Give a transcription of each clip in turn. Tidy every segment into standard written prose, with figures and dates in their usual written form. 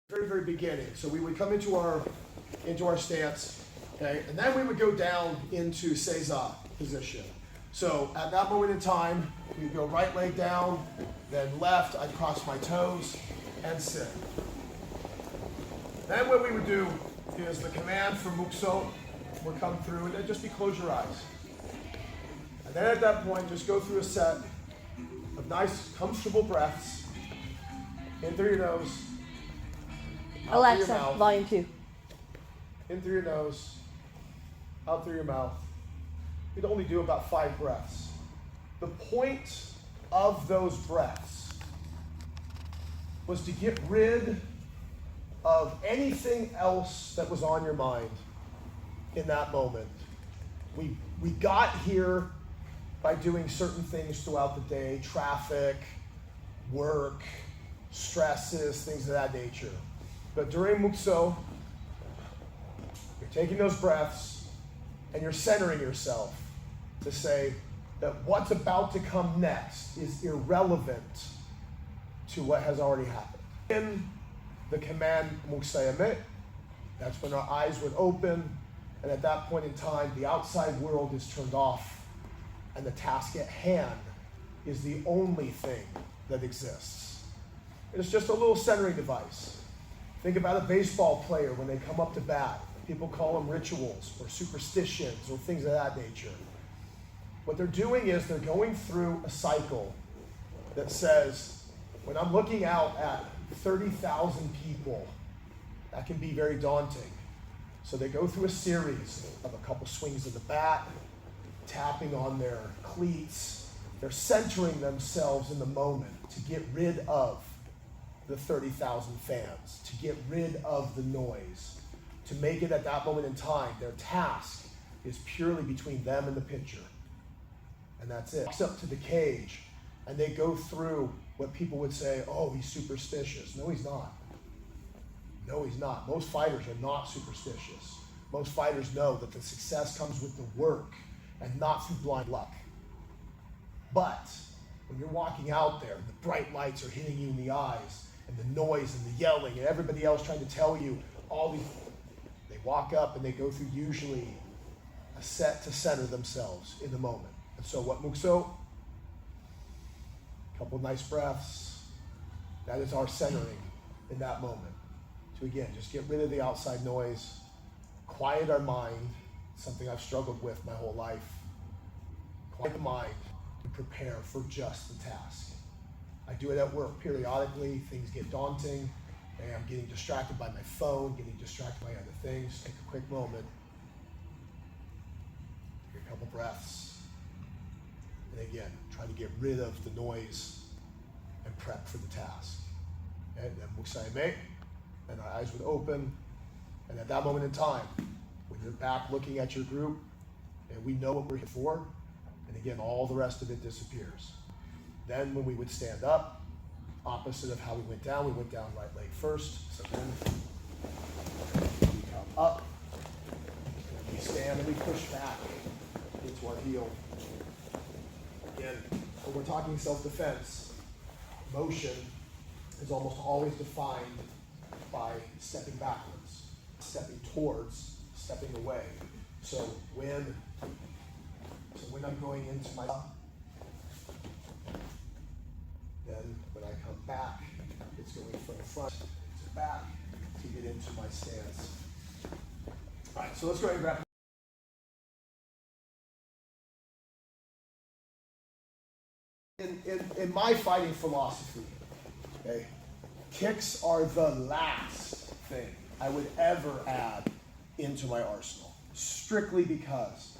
very beginning. So we would come into our stance, okay, and then we would go down into seiza position. So at that moment in time, we'd go right leg down, then left, I'd cross my toes and sit. Then what we would do is the command for mukso would come through, and then just be close your eyes. And then at that point, just go through a set of nice, comfortable breaths in through your nose, out Alexa, through your mouth, volume 2. in through your nose, out through your mouth. You'd only do about 5 breaths. The point of those breaths was to get rid of anything else that was on your mind in that moment. We got here by doing certain things throughout the day, traffic, work, stresses, things of that nature. But during mukso, you're taking those breaths and you're centering yourself to say that what's about to come next is irrelevant to what has already happened. In the command muksayame, that's when our eyes would open, and at that point in time, the outside world is turned off, and the task at hand is the only thing that exists. It's just a little centering device. Think about a baseball player when they come up to bat. People call them rituals or superstitions or things of that nature. What they're doing is they're going through a cycle that says, when I'm looking out at 30,000 people, that can be very daunting. So they go through a series of a couple swings of the bat, tapping on their cleats. They're centering themselves in the moment to get rid of the 30,000 fans, to get rid of the noise, to make it at that moment in time, their task is purely between them and the pitcher. And that's it. Walks up to the cage, and they go through what people would say, oh, he's superstitious. No, he's not. No, he's not. Most fighters are not superstitious. Most fighters know that the success comes with the work and not through blind luck. But when you're walking out there, the bright lights are hitting you in the eyes, and the noise and the yelling and everybody else trying to tell you all these, they walk up and they go through usually a set to center themselves in the moment. And so what mukso? A couple nice breaths. That is our centering in that moment. To again, just get rid of the outside noise, quiet our mind, something I've struggled with my whole life. Quiet the mind and prepare for just the task. I do it at work periodically. Things get daunting, and I'm getting distracted by my phone, getting distracted by other things. Take a quick moment, take a couple breaths, and again, try to get rid of the noise and prep for the task. And then muksayame, and our eyes would open, and at that moment in time, when you're back looking at your group, and we know what we're here for, and again, all the rest of it disappears. Then when we would stand up, opposite of how we went down right leg first. So then we come up, and we stand and we push back into our heel. Again, when we're talking self-defense, motion is almost always defined by stepping backwards, stepping towards, stepping away. So when I'm going into my then when I come back, it's going from the front to back to get into my stance. All right, so let's go ahead and wrap. In my fighting philosophy, okay, kicks are the last thing I would ever add into my arsenal, strictly because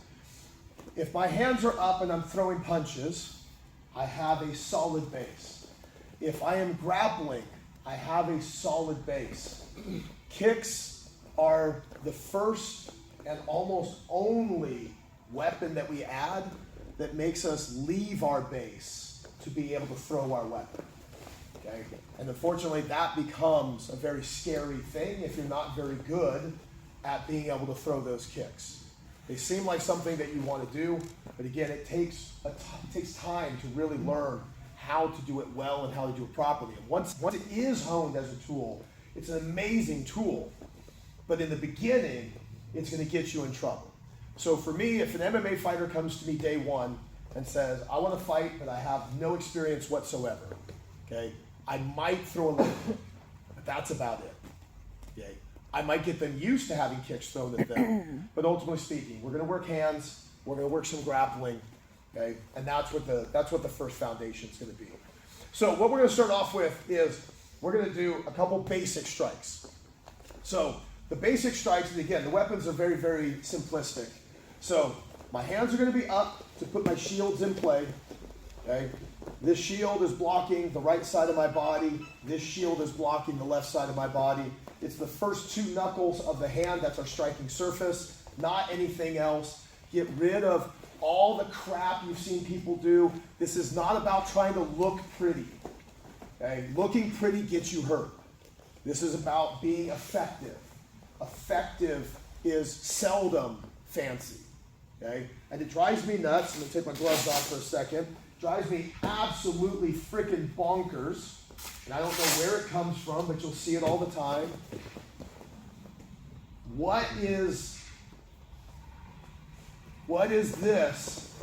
if my hands are up and I'm throwing punches, I have a solid base. If I am grappling, I have a solid base. Kicks are the first and almost only weapon that we add that makes us leave our base to be able to throw our weapon. Okay? And unfortunately, that becomes a very scary thing if you're not very good at being able to throw those kicks. They seem like something that you want to do, but again, it takes time to really learn how to do it well and how to do it properly. And once it is honed as a tool, It's an amazing tool, but in the beginning, it's going to get you in trouble. So for me, if an MMA fighter comes to me day one and says, I want to fight, but I have no experience whatsoever, okay, I might throw a leg kick, but that's about it. Okay? I might get them used to having kicks thrown at them, but ultimately speaking, we're going to work hands, we're going to work some grappling, okay, and that's what the first foundation is going to be. So what we're going to start off with is we're going to do a couple basic strikes. So the basic strikes, and again, the weapons are very, very simplistic. So my hands are going to be up to put my shields in play. Okay? This shield is blocking the right side of my body. This shield is blocking the left side of my body. It's the first two knuckles of the hand. That's our striking surface, not anything else. Get rid of all the crap you've seen people do. This is not about trying to look pretty. Okay? Looking pretty gets you hurt. This is about being effective. Effective is seldom fancy. Okay? And it drives me nuts. I'm going to take my gloves off for a second. It drives me absolutely freaking bonkers. And I don't know where it comes from, but you'll see it all the time. What is this?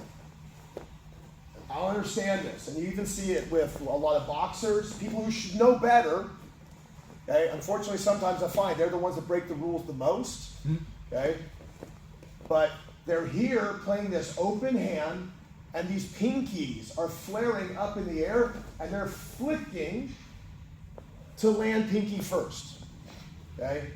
I don't understand this. And you even see it with a lot of boxers, people who should know better. Okay? Unfortunately, sometimes I find they're the ones that break the rules the most. Okay? But they're here playing this open hand, and these pinkies are flaring up in the air, and they're flicking to land pinky first. Okay?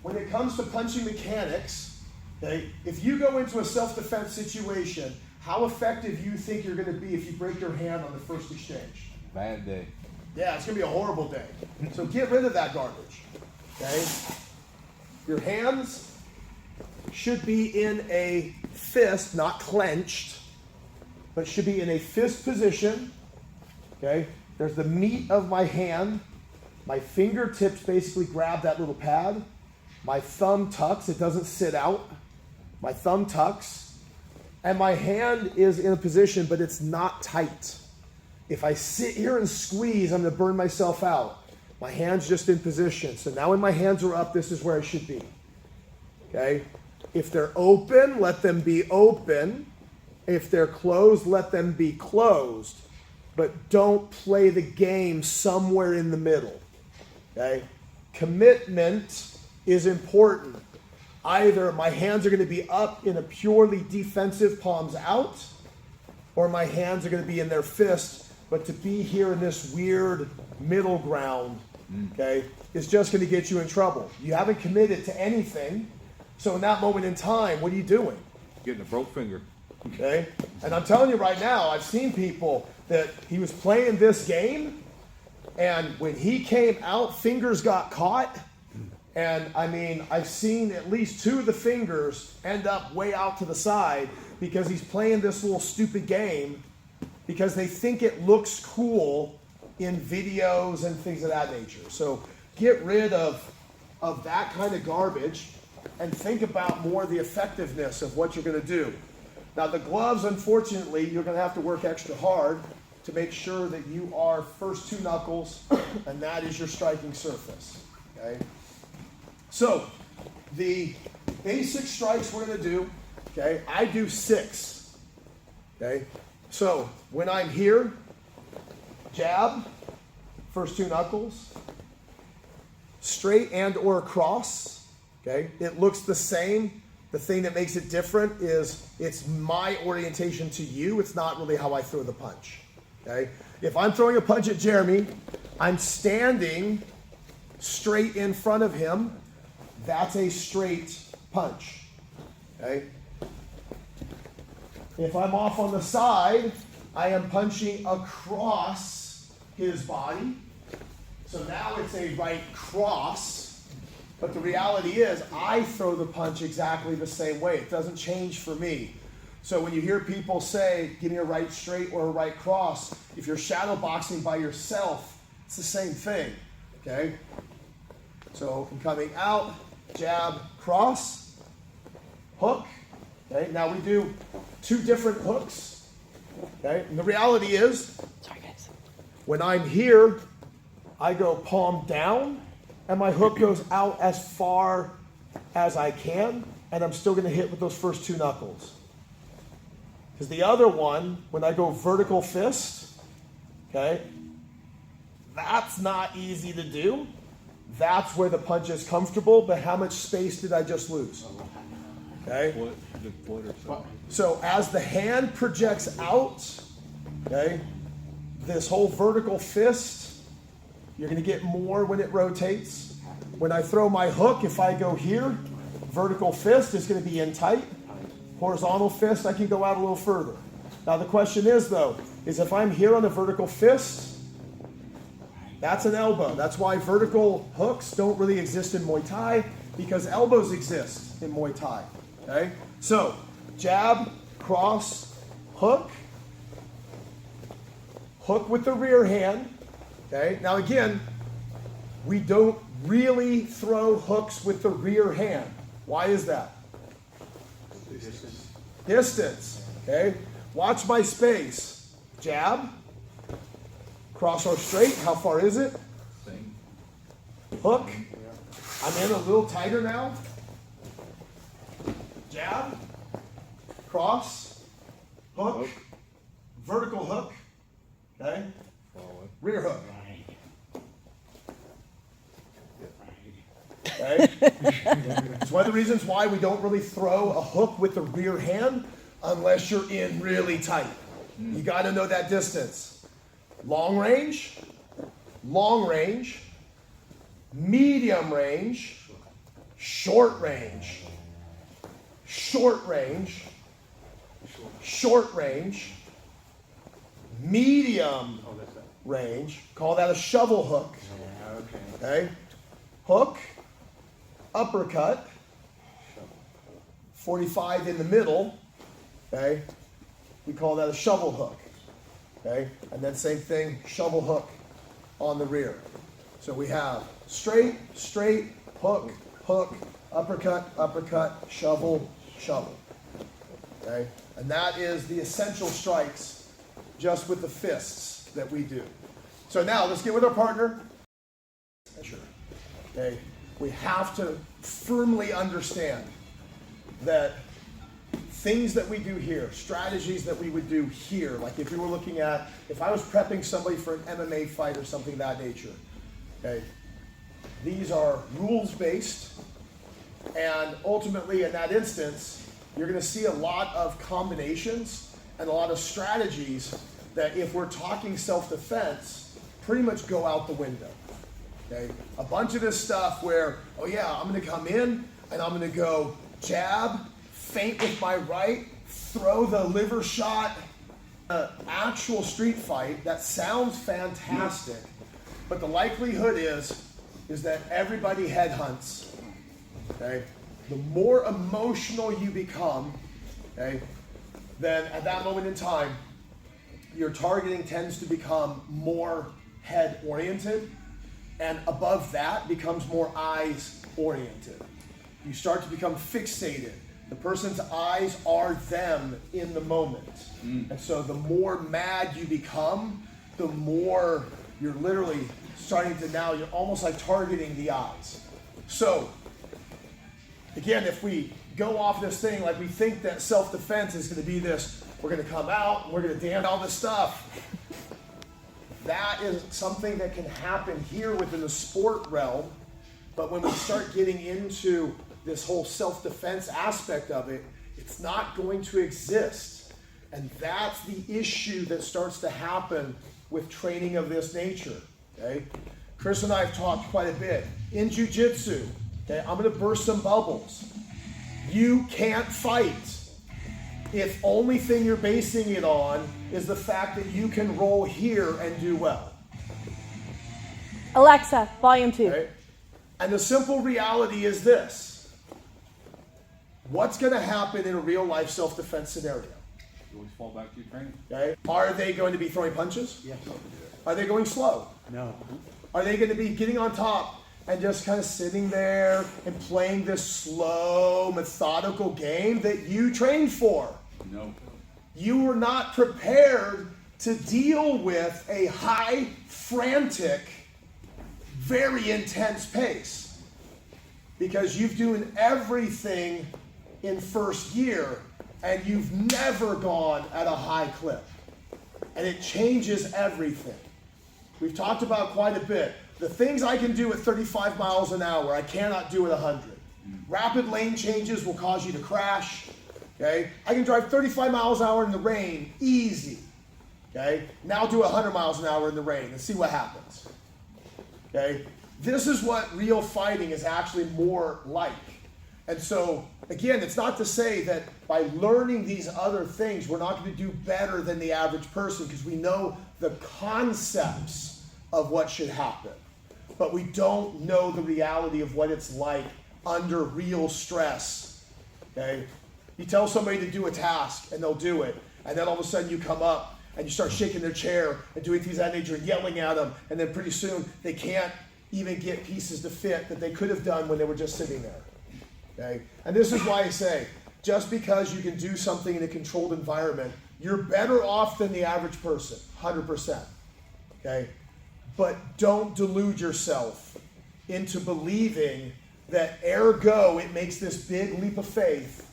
When it comes to punching mechanics, okay, if you go into a self-defense situation, how effective you think you're going to be if you break your hand on the first exchange? Bad day. Yeah, it's going to be a horrible day. So get rid of that garbage. Okay? Your hands should be in a fist, not clenched, but should be in a fist position. Okay? There's the meat of my hand. My fingertips basically grab that little pad. My thumb tucks. It doesn't sit out. My thumb tucks. And my hand is in a position, but it's not tight. If I sit here and squeeze, I'm going to burn myself out. My hand's just in position. So now when my hands are up, this is where I should be. Okay? If they're open, let them be open. If they're closed, let them be closed. But don't play the game somewhere in the middle. Okay? Commitment is important. Either my hands are going to be up in a purely defensive palms out, or my hands are going to be in their fist. But to be here in this weird middle ground, okay, is just going to get you in trouble. You haven't committed to anything. So in that moment in time, what are you doing? Getting a broke finger. Okay? And I'm telling you right now, I've seen people that he was playing this game, and when he came out, fingers got caught. And I mean, I've seen at least two of the fingers end up way out to the side because he's playing this little stupid game because they think it looks cool in videos and things of that nature. So get rid of that kind of garbage and think about more the effectiveness of what you're going to do. Now the gloves, unfortunately, you're going to have to work extra hard to make sure that you are first two knuckles, and that is your striking surface. Okay? So the basic strikes we're going to do, okay, I do 6. Okay? So when I'm here, jab, first two knuckles, straight and or cross. Okay? It looks the same. The thing that makes it different is it's my orientation to you. It's not really how I throw the punch. Okay? If I'm throwing a punch at Jeremy, I'm standing straight in front of him. That's a straight punch. Okay? If I'm off on the side, I am punching across his body. So now it's a right cross. But the reality is, I throw the punch exactly the same way. It doesn't change for me. So when you hear people say, give me a right straight or a right cross, if you're shadow boxing by yourself, it's the same thing. Okay? So I'm coming out, jab, cross, hook. Okay? Now we do 2 different hooks. Okay? And the reality is, when I'm here, I go palm down, and my hook goes out as far as I can, and I'm still going to hit with those first 2 knuckles. Because the other one, when I go vertical fist, okay, that's not easy to do. That's where the punch is comfortable, but how much space did I just lose? Okay? So as the hand projects out, okay, this whole vertical fist, you're going to get more when it rotates. When I throw my hook, if I go here, vertical fist is going to be in tight. Horizontal fist, I can go out a little further. Now the question is, though, is if I'm here on a vertical fist, that's an elbow. That's why vertical hooks don't really exist in Muay Thai, because elbows exist in Muay Thai. Okay? So, jab, cross, hook. Hook with the rear hand. Okay? Now again, we don't really throw hooks with the rear hand. Why is that? Distance. Okay? Watch my space. Jab. Cross or straight. How far is it? Same. Hook. I'm in a little tighter now. Jab. Cross. Hook. Vertical hook. Okay? Rear hook. Okay? It's one of the reasons why we don't really throw a hook with the rear hand unless you're in really tight. You got to know that distance. Long range, medium range, short range, short range, medium range. Call that a shovel hook. Okay? Hook, uppercut, 45 in the middle. Okay? We call that a shovel hook. Okay? And then same thing, shovel hook on the rear. So we have straight, hook, uppercut, shovel. Okay? And that is the essential strikes just with the fists that we do. So now let's get with our partner. Okay? We have to firmly understand that things that we do here, strategies that we would do here, like if we were looking at, if I was prepping somebody for an MMA fight or something of that nature, okay, these are rules-based, and ultimately in that instance, you're going to see a lot of combinations and a lot of strategies that if we're talking self-defense, pretty much go out the window. Okay? A bunch of this stuff where, oh yeah, I'm going to come in and I'm going to go jab, feint with my right, throw the liver shot. Actual street fight, that sounds fantastic, but the likelihood is that everybody headhunts. Okay? The more emotional you become, okay, then at that moment in time, your targeting tends to become more head oriented, and above that becomes more eyes oriented. You start to become fixated. The person's eyes are them in the moment. And so the more mad you become, the more you're literally starting to now, you're almost like targeting the eyes. So, again, if we go off this thing, like we think that self-defense is going to be this, we're going to come out, and we're going to damn all this stuff. That is something that can happen here within the sport realm, but when we start getting into this whole self-defense aspect of it, it's not going to exist. And that's the issue that starts to happen with training of this nature. Okay? Chris and I have talked quite a bit. In jiu-jitsu, okay, I'm going to burst some bubbles. You can't fight if only thing you're basing it on is the fact that you can roll here and do well. Alexa, volume 2. Okay? And the simple reality is this. What's going to happen in a real life self-defense scenario? You always fall back to your training. Okay? Are they going to be throwing punches? Yes. Are they going slow? No. Are they going to be getting on top and just kind of sitting there and playing this slow, methodical game that you trained for? No. You were not prepared to deal with a high, frantic, very intense pace because you've doing everything in first gear and you've never gone at a high clip. And it changes everything. We've talked about quite a bit. The things I can do at 35 miles an hour, I cannot do at 100. Rapid lane changes will cause you to crash. Okay? I can drive 35 miles an hour in the rain, easy. Okay? Now do 100 miles an hour in the rain and see what happens. Okay? This is what real fighting is actually more like. And so, again, it's not to say that by learning these other things, we're not going to do better than the average person because we know the concepts of what should happen. But we don't know the reality of what it's like under real stress. Okay? You tell somebody to do a task and they'll do it. And then all of a sudden you come up and you start shaking their chair and doing things of that nature and yelling at them. And then pretty soon they can't even get pieces to fit that they could have done when they were just sitting there. Okay? And this is why I say, just because you can do something in a controlled environment, you're better off than the average person, 100%. Okay? But don't delude yourself into believing that ergo it makes this big leap of faith.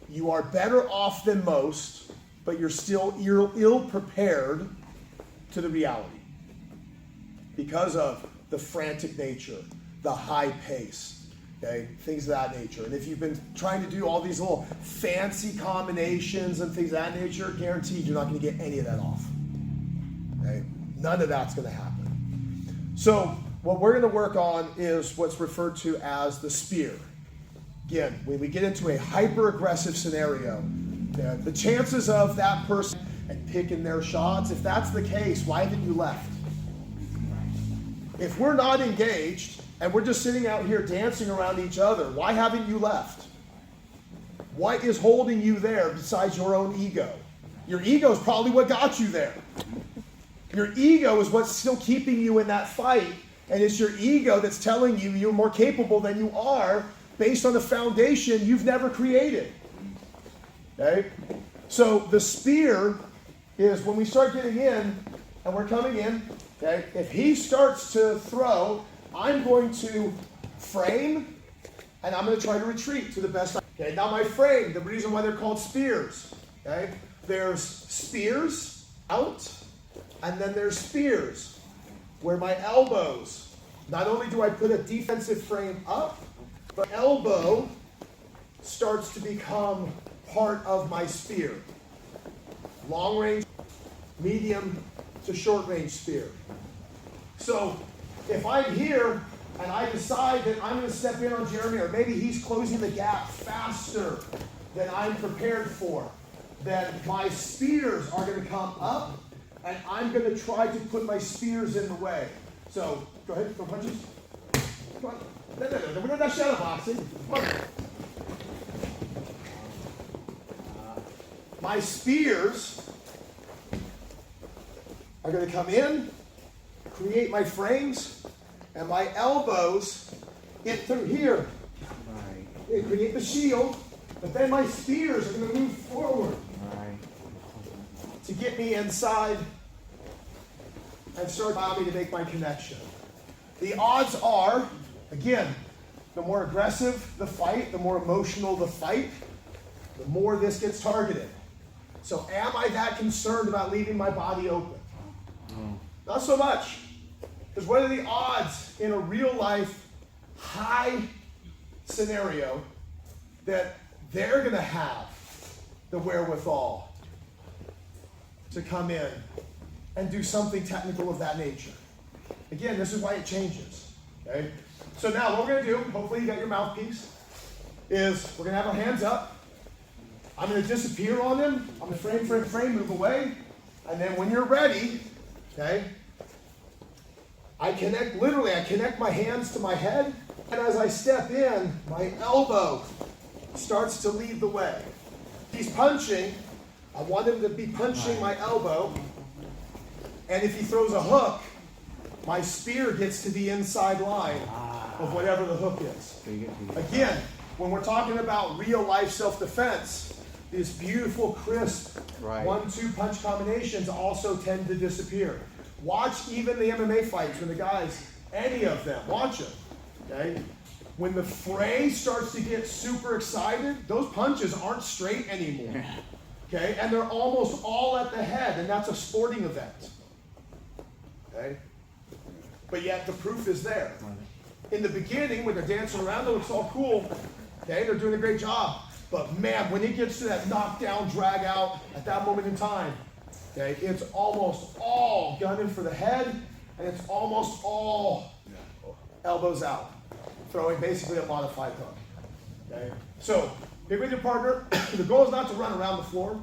You are better off than most, but you're still ill prepared to the reality because of the frantic nature, the high pace, okay, things of that nature. And if you've been trying to do all these little fancy combinations and things of that nature, guaranteed you're not going to get any of that off. Okay? None of that's going to happen. So what we're going to work on is what's referred to as the spear. Again, when we get into a hyper-aggressive scenario, the chances of that person and picking their shots, if that's the case, why haven't you left? If we're not engaged and we're just sitting out here dancing around each other, why haven't you left? What is holding you there besides your own ego? Your ego is probably what got you there. Your ego is what's still keeping you in that fight, and it's your ego that's telling you you're more capable than you are based on the foundation you've never created. Okay? So the spear is when we start getting in and we're coming in, okay? If he starts to throw, I'm going to frame and I'm going to try to retreat to the best. Okay, now my frame, the reason why they're called spears, okay? There's spears out, and then there's spears where my elbows, not only do I put a defensive frame up, but elbow starts to become part of my spear. Long range, medium to short range spear. So if I'm here and I decide that I'm going to step in on Jeremy, or maybe he's closing the gap faster than I'm prepared for, then my spears are going to come up and I'm going to try to put my spears in the way. So go ahead, throw punches. Come on. No, we're not shadow boxing. Come on. My spears are going to come in, create my frames, and my elbows get through here. Right. They create the shield, but then my spears are going to move forward to get me inside and start allowing me to make my connection. The odds are, again, the more aggressive the fight, the more emotional the fight, the more this gets targeted. So am I that concerned about leaving my body open? Not so much. Because what are the odds in a real life high scenario that they're going to have the wherewithal to come in and do something technical of that nature? Again, this is why it changes. Okay? So now what we're going to do, hopefully you got your mouthpiece, is we're going to have our hands up. I'm going to disappear on them. I'm going to frame, move away. And then when you're ready, okay, I connect my hands to my head. And as I step in, my elbow starts to lead the way. He's punching. I want him to be punching my elbow. And if he throws a hook, my spear gets to the inside line of whatever the hook is. Again, when we're talking about real life self-defense, these beautiful, crisp 1-2 punch combinations also tend to disappear. Watch even the MMA fights when the guys Any of them, watch them, okay? When the fray starts to get super excited, those punches aren't straight anymore, okay? And they're almost all at the head, and that's a sporting event, okay? But yet the proof is there. In the beginning, when they're dancing around, it looks all cool, okay? They're doing a great job. But man, when it gets to that knockdown, drag out, at that moment in time, okay, it's almost all gunning for the head, and it's almost all elbows out, throwing basically a modified hook. Okay? So, pick with your partner. The goal is not to run around the floor,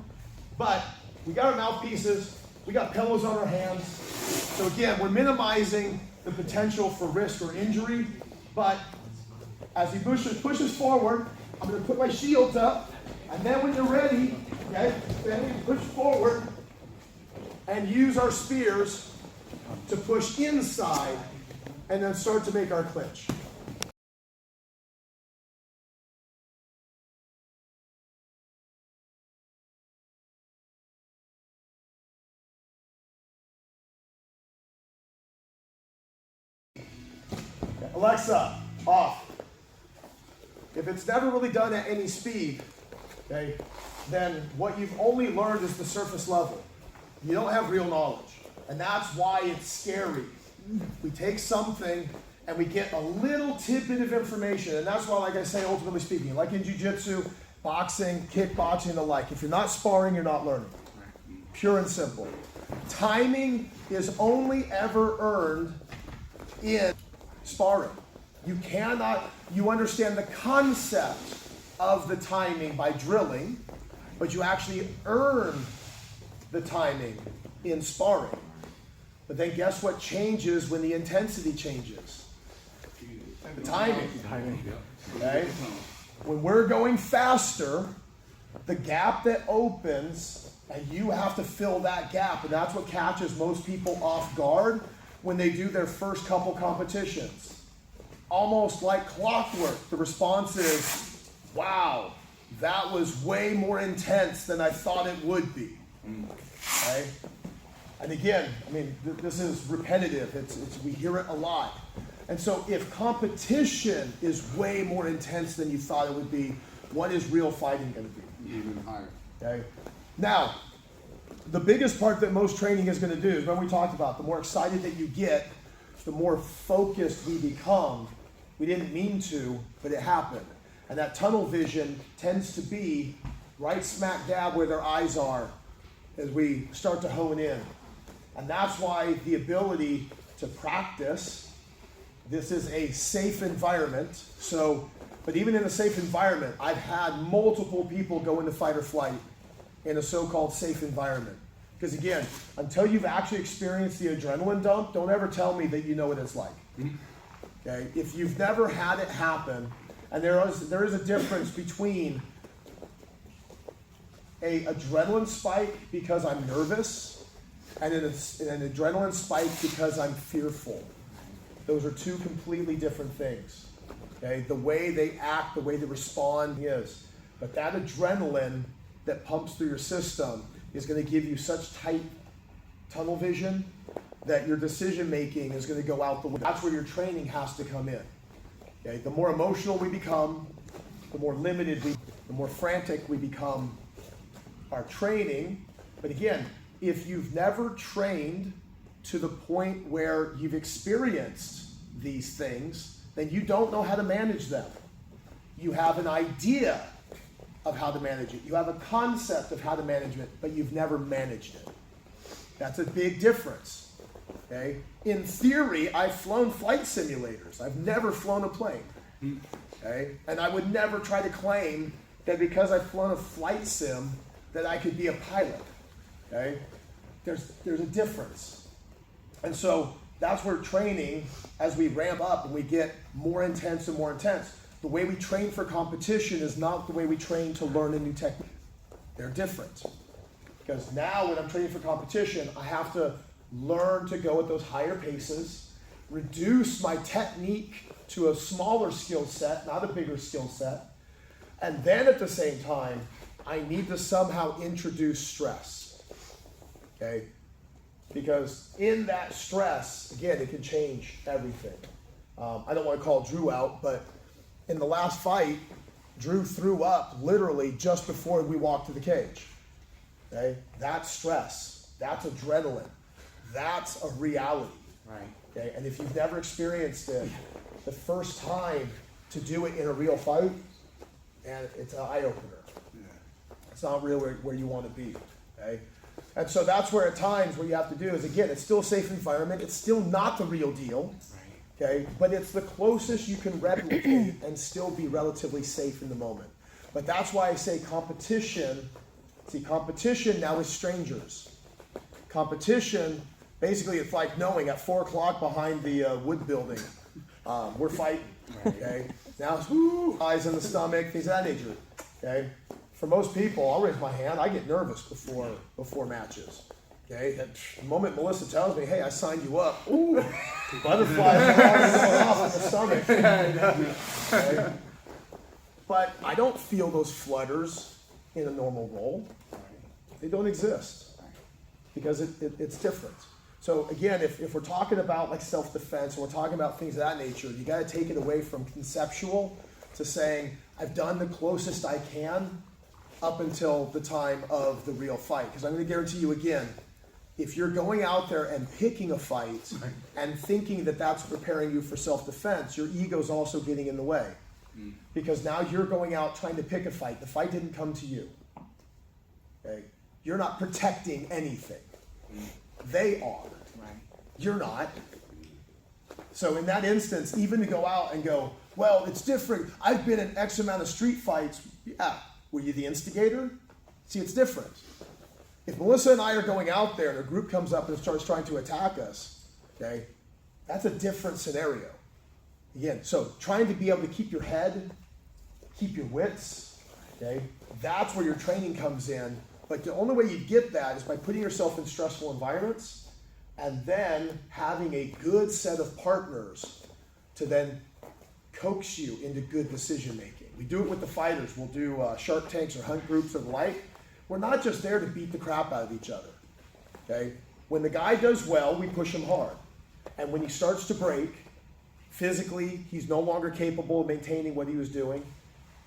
but we got our mouthpieces, we got pillows on our hands. So again, we're minimizing the potential for risk or injury, but as he pushes forward, I'm going to put my shields up, and then when you're ready, okay, then we push forward and use our spears to push inside and then start to make our clinch. Alexa, off. If it's never really done at any speed, okay, then what you've only learned is the surface level. You don't have real knowledge. And that's why it's scary. We take something and we get a little tidbit of information. And that's why, like I say, ultimately speaking, like in jiu-jitsu, boxing, kickboxing, and the like, if you're not sparring, you're not learning. Pure and simple. Timing is only ever earned in sparring. You understand the concept of the timing by drilling, but you actually earn the timing in sparring. But then guess what changes when the intensity changes? The timing. Okay? When we're going faster, the gap that opens, and you have to fill that gap, and that's what catches most people off guard when they do their first couple competitions. Almost like clockwork, the response is, wow, that was way more intense than I thought it would be. Okay? And again, I mean, this is repetitive. We hear it a lot. And so if competition is way more intense than you thought it would be, what is real fighting going to be? Even higher. Okay? Now, the biggest part that most training is going to do is when we talked about the more excited that you get, the more focused we become. We didn't mean to, but it happened. And that tunnel vision tends to be right smack dab where their eyes are as we start to hone in. And that's why the ability to practice, this is a safe environment. So, but even in a safe environment, I've had multiple people go into fight or flight in a so-called safe environment. Because again, until you've actually experienced the adrenaline dump, don't ever tell me that you know what it's like. Okay? If you've never had it happen, and there is a difference between an adrenaline spike because I'm nervous and an adrenaline spike because I'm fearful. Those are two completely different things. Okay? The way they act, the way they respond is. But that adrenaline that pumps through your system is going to give you such tight tunnel vision that your decision making is going to go out the window. That's where your training has to come in. Okay? The more emotional we become, the more limited the more frantic we become our training. But again, if you've never trained to the point where you've experienced these things, then you don't know how to manage them. You have an idea of how to manage it. You have a concept of how to manage it, but you've never managed it. That's a big difference. Okay? In theory, I've flown flight simulators. I've never flown a plane. Okay? And I would never try to claim that because I've flown a flight sim that I could be a pilot. Okay? There's a difference. And so that's where training, as we ramp up and we get more intense and more intense, the way we train for competition is not the way we train to learn a new technique. They're different. Because now when I'm training for competition, I have to learn to go at those higher paces, reduce my technique to a smaller skill set, not a bigger skill set, and then at the same time, I need to somehow introduce stress. Okay? Because in that stress, again, it can change everything. I don't want to call Drew out, but in the last fight, Drew threw up literally just before we walked to the cage. Okay? That's stress. That's adrenaline. That's a reality. Right. Okay? And if you've never experienced it, the first time to do it in a real fight, and it's an eye-opener. Yeah. It's not really where you want to be. Okay? And so that's where at times what you have to do is, again, it's still a safe environment. It's still not the real deal. Okay, but it's the closest you can replicate and still be relatively safe in the moment. But that's why I say competition. See, competition now is strangers. Competition, basically, it's like knowing at 4 o'clock behind the wood building, we're fighting. Okay, now it's eyes in the stomach, things of that nature. Okay, for most people, I'll raise my hand. I get nervous before matches. Okay, the moment Melissa tells me, "Hey, I signed you up," ooh, butterflies going off in the stomach. Okay? But I don't feel those flutters in a normal role. They don't exist because it's different. So again, if we're talking about like self-defense and we're talking about things of that nature, you got to take it away from conceptual to saying, "I've done the closest I can up until the time of the real fight." Because I'm going to guarantee you again, if you're going out there and picking a fight and thinking that that's preparing you for self-defense, your ego's also getting in the way. Because now you're going out trying to pick a fight. The fight didn't come to you. Okay? You're not protecting anything. They are. You're not. So in that instance, even to go out and go, "Well, it's different. I've been in X amount of street fights." Yeah. Were you the instigator? See, it's different. If Melissa and I are going out there and a group comes up and starts trying to attack us, okay, that's a different scenario. Again, so trying to be able to keep your head, keep your wits, okay, that's where your training comes in. But the only way you get that is by putting yourself in stressful environments and then having a good set of partners to then coax you into good decision making. We do it with the fighters. We'll do shark tanks or hunt groups or the like. We're not just there to beat the crap out of each other. Okay? When the guy does well, we push him hard. And when he starts to break, physically, he's no longer capable of maintaining what he was doing.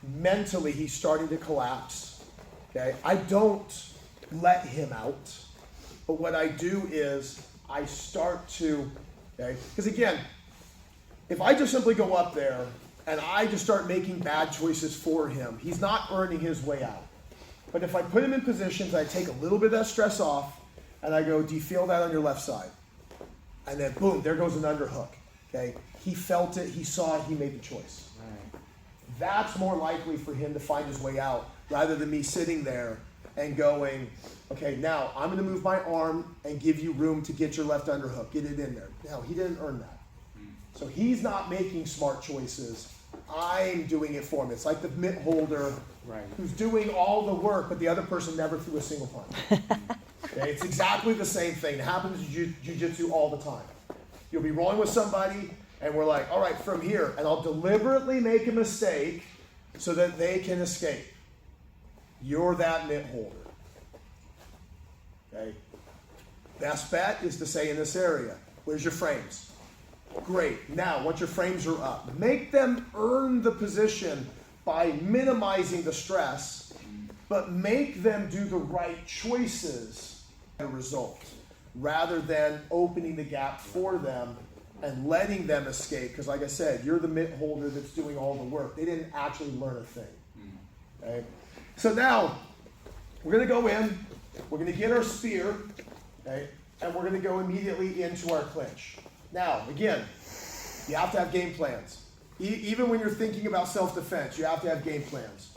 Mentally, he's starting to collapse. Okay? I don't let him out. But what I do is I start to, okay? Because again, if I just simply go up there and I just start making bad choices for him, he's not earning his way out. But if I put him in positions, I take a little bit of that stress off, and I go, "Do you feel that on your left side?" And then boom, there goes an underhook. Okay, he felt it, he saw it, he made the choice. Right. That's more likely for him to find his way out, rather than me sitting there and going, "Okay, now I'm going to move my arm and give you room to get your left underhook, get it in there." No, he didn't earn that. So he's not making smart choices. I'm doing it for him. It's like the mitt holder who's doing all the work, but the other person never threw a single punch. Okay? It's exactly the same thing. It happens in jiu-jitsu all the time. You'll be rolling with somebody, and we're like, "All right, from here," and I'll deliberately make a mistake so that they can escape. You're that mitt holder. Okay? Best bet is to say in this area, "Where's your frames?" Great. Now, once your frames are up, make them earn the position by minimizing the stress, but make them do the right choices as a result, rather than opening the gap for them and letting them escape. Because like I said, you're the mitt holder that's doing all the work. They didn't actually learn a thing. Okay? So now, we're going to go in, we're going to get our spear, okay, and we're going to go immediately into our clinch. Now, again, you have to have game plans. Even when you're thinking about self-defense, you have to have game plans.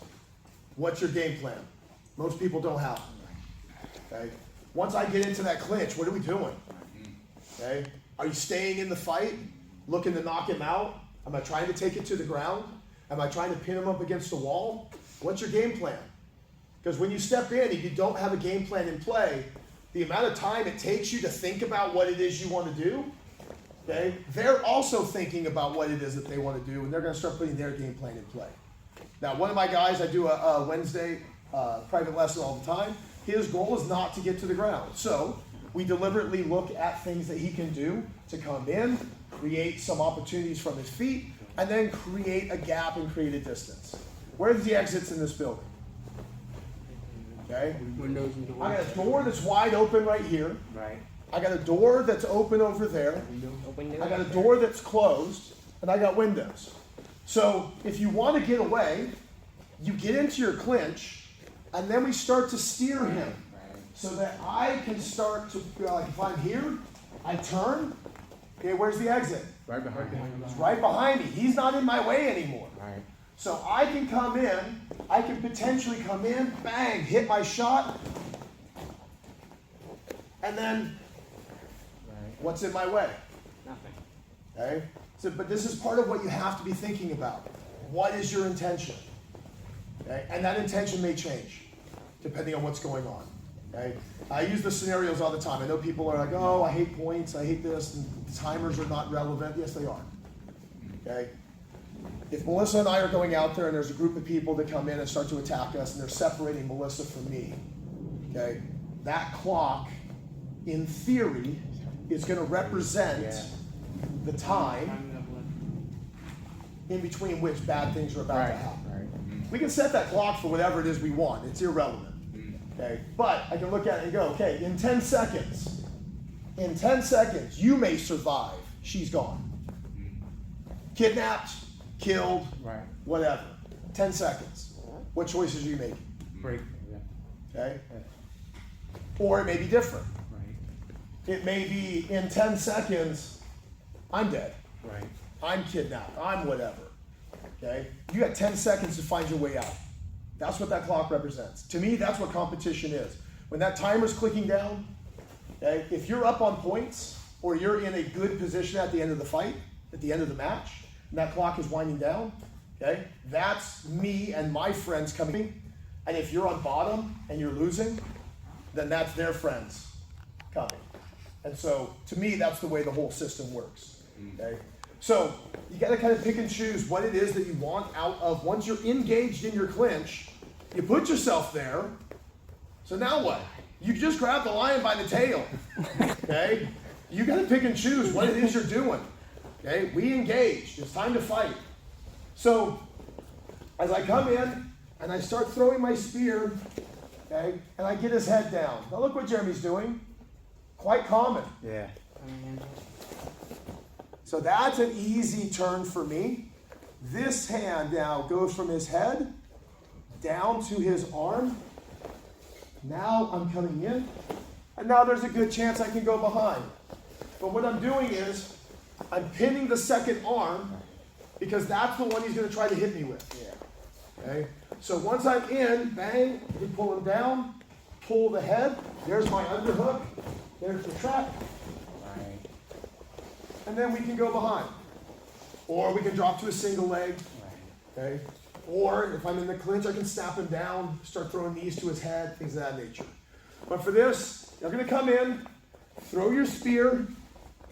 What's your game plan? Most people don't have them. Okay? Once I get into that clinch, what are we doing? Okay? Are you staying in the fight, looking to knock him out? Am I trying to take it to the ground? Am I trying to pin him up against the wall? What's your game plan? Because when you step in and you don't have a game plan in play, the amount of time it takes you to think about what it is you want to do, okay, they're also thinking about what it is that they want to do, and they're going to start putting their game plan in play. Now, one of my guys, I do a Wednesday private lesson all the time. His goal is not to get to the ground. So We deliberately look at things that he can do to come in, create some opportunities from his feet, and then create a gap and create a distance. Where's the exits in this building? Okay? Windows and doors. I got a door that's wide open right here. Right. I got a door that's open over there. A window. I got a door that's closed, and I got windows. So if you want to get away, you get into your clinch, and then we start to steer him so that I can start to, like if I'm here, I turn. Okay, where's the exit? Right behind you. It's right behind me. He's not in my way anymore. Right. So I can come in, I can potentially come in, bang, hit my shot, and then what's in my way? Nothing. Okay? So, but this is part of what you have to be thinking about. What is your intention? Okay? And that intention may change depending on what's going on. Okay? I use the scenarios all the time. I know people are like, oh, I hate points, I hate this, and timers are not relevant. Yes, they are. Okay? If Melissa and I are going out there and there's a group of people that come in and start to attack us and they're separating Melissa from me, okay, that clock, in theory, is going to represent the time in between which bad things are about to happen. Right. We can set that clock for whatever it is we want. It's irrelevant. Okay? But I can look at it and go, okay, in 10 seconds, you may survive. She's gone. Kidnapped, killed, Right. whatever. 10 seconds. What choices are you making? Break. Yeah. Okay? Or it may be different. Right. It may be in 10 seconds, I'm dead. Right. I'm kidnapped. I'm whatever. Okay? You got 10 seconds to find your way out. That's what that clock represents. To me, that's what competition is. When that timer's clicking down, okay, if you're up on points or you're in a good position at the end of the fight, at the end of the match, and that clock is winding down, okay, that's me and my friends coming. And if you're on bottom and you're losing, then that's their friends coming. And so, to me, that's the way the whole system works. Okay? So, you got to kind of pick and choose what it is that you want out of. Once you're engaged in your clinch, you put yourself there. So now what? You just grab the lion by the tail. Okay? You got to pick and choose what it is you're doing. Okay? We engaged. It's time to fight. So, as I come in and I start throwing my spear, okay, and I get his head down. Now look what Jeremy's doing. Quite common. Yeah. So that's an easy turn for me. This hand now goes from his head down to his arm. Now I'm coming in, and now there's a good chance I can go behind. But what I'm doing is I'm pinning the second arm because that's the one he's going to try to hit me with. Yeah. Okay? So once I'm in, bang, we pull him down, pull the head. There's my underhook. There's the trap. Right. And then we can go behind. Or we can drop to a single leg. Right. Okay? Or if I'm in the clinch, I can snap him down, start throwing knees to his head, things of that nature. But for this, you're going to come in, throw your spear,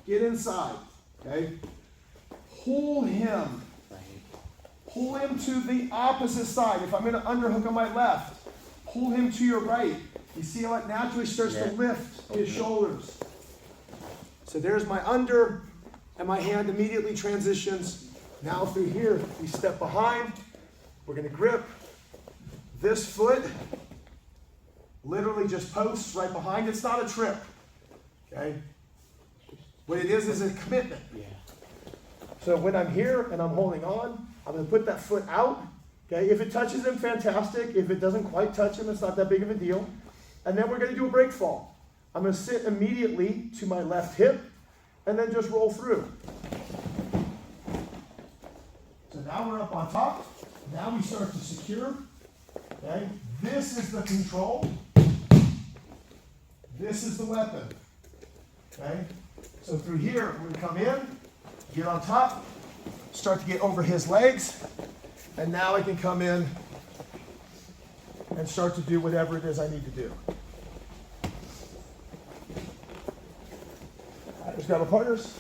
get inside. Okay? Pull him. Right. Pull him to the opposite side. If I'm going to underhook on my left, pull him to your right. You see how it naturally starts to lift his shoulders. So there's my under, and my hand immediately transitions. Now through here, we step behind. We're going to grip this foot. Literally just posts right behind. It's not a trip. Okay? What it is a commitment. Yeah. So when I'm here and I'm holding on, I'm going to put that foot out. Okay? If it touches him, fantastic. If it doesn't quite touch him, it's not that big of a deal. And then we're going to do a break fall. I'm going to sit immediately to my left hip and then just roll through. So now we're up on top. Now we start to secure. Okay? This is the control. This is the weapon. Okay? So through here, we're going to come in, get on top, start to get over his legs, and now I can come in and start to do whatever it is I need to do. All right, let's grab our partners.